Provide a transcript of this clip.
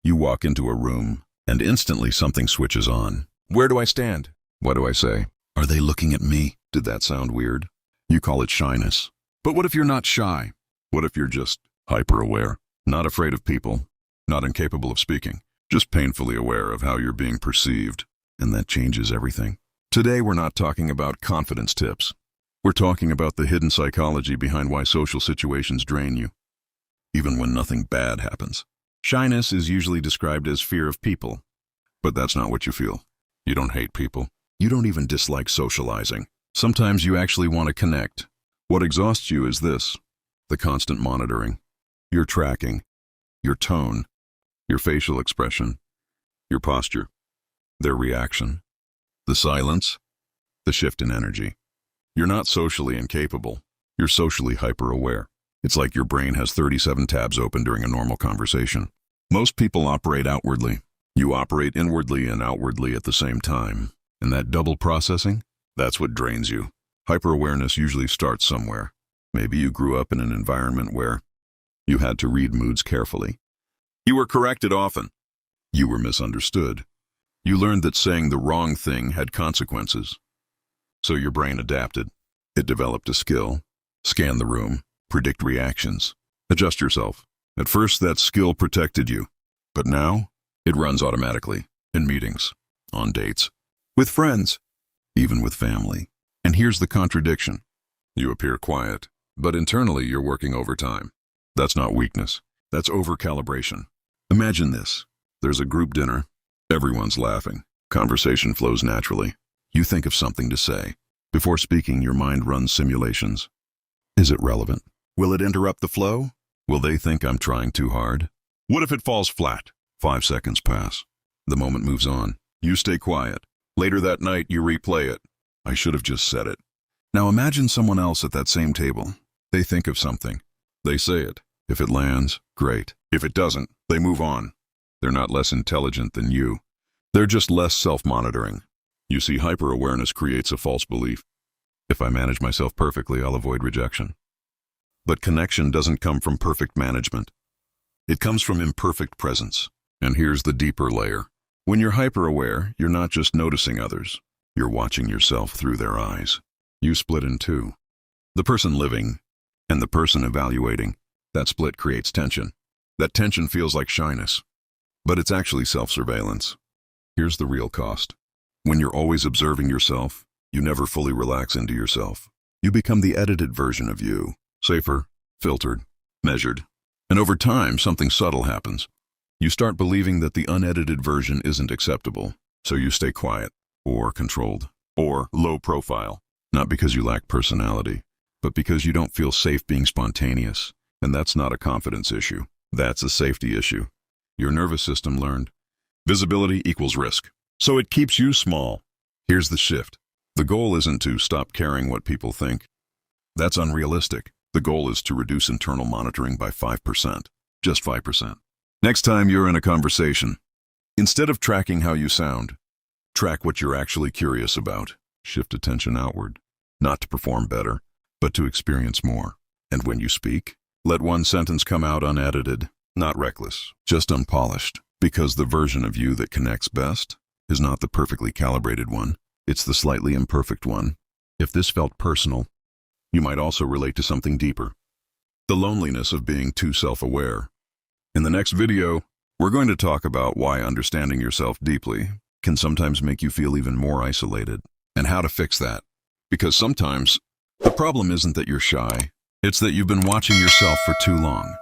You walk into a room, and instantly something switches on. Where do I stand? What do I say? Are they looking at me? Did that sound weird? You call it shyness. But what if you're not shy? What if you're just hyper-aware? Not afraid of people, not incapable of speaking, just painfully aware of how you're being perceived. And that changes everything. Today we're not talking about confidence tips. We're talking about the hidden psychology behind why social situations drain you, even when nothing bad happens. Shyness is usually described as fear of people, but that's not what you feel. You don't hate people. You don't even dislike socializing. Sometimes you actually want to connect. What exhausts you is this: the constant monitoring, your tracking, your tone, your facial expression, your posture, their reaction, the silence, the shift in energy. You're not socially incapable. You're socially hyper-aware. It's like your brain has 37 tabs open during a normal conversation. Most people operate outwardly. You operate inwardly and outwardly at the same time. And that double processing, that's what drains you. Hyper-awareness usually starts somewhere. Maybe you grew up in an environment where you had to read moods carefully. You were corrected often. You were misunderstood. You learned that saying the wrong thing had consequences. So your brain adapted. It developed a skill. Scan the room. Predict reactions. Adjust yourself. At first, that skill protected you. But now, it runs automatically. In meetings. On dates. With friends. Even with family. And here's the contradiction. You appear quiet, but internally you're working overtime. That's not weakness. That's over-calibration. Imagine this. There's a group dinner. Everyone's laughing. Conversation flows naturally. You think of something to say. Before speaking, your mind runs simulations. Is it relevant? Will it interrupt the flow? Will they think I'm trying too hard? What if it falls flat? 5 seconds pass. The moment moves on. You stay quiet. Later that night, you replay it. I should have just said it. Now imagine someone else at that same table. They think of something. They say it. If it lands, great. If it doesn't, they move on. They're not less intelligent than you. They're just less self-monitoring. You see, hyper-awareness creates a false belief. If I manage myself perfectly, I'll avoid rejection. But connection doesn't come from perfect management. It comes from imperfect presence. And here's the deeper layer. When you're hyper-aware, you're not just noticing others. You're watching yourself through their eyes. You split in two. The person living and the person evaluating. That split creates tension. That tension feels like shyness. But it's actually self-surveillance. Here's the real cost. When you're always observing yourself, you never fully relax into yourself. You become the edited version of you. Safer, filtered, measured. And over time, something subtle happens. You start believing that the unedited version isn't acceptable. So you stay quiet, or controlled, or low profile. Not because you lack personality, but because you don't feel safe being spontaneous. And that's not a confidence issue. That's a safety issue. Your nervous system learned visibility equals risk. So it keeps you small. Here's the shift. The goal isn't to stop caring what people think. That's unrealistic. The goal is to reduce internal monitoring by 5%. Just 5%. Next time you're in a conversation, instead of tracking how you sound, track what you're actually curious about. Shift attention outward. Not to perform better, but to experience more. And when you speak, let one sentence come out unedited, not reckless, just unpolished. Because the version of you that connects best is not the perfectly calibrated one. It's the slightly imperfect one. If this felt personal, you might also relate to something deeper. The loneliness of being too self-aware. In the next video, we're going to talk about why understanding yourself deeply can sometimes make you feel even more isolated, and how to fix that. Because sometimes, the problem isn't that you're shy, it's that you've been watching yourself for too long.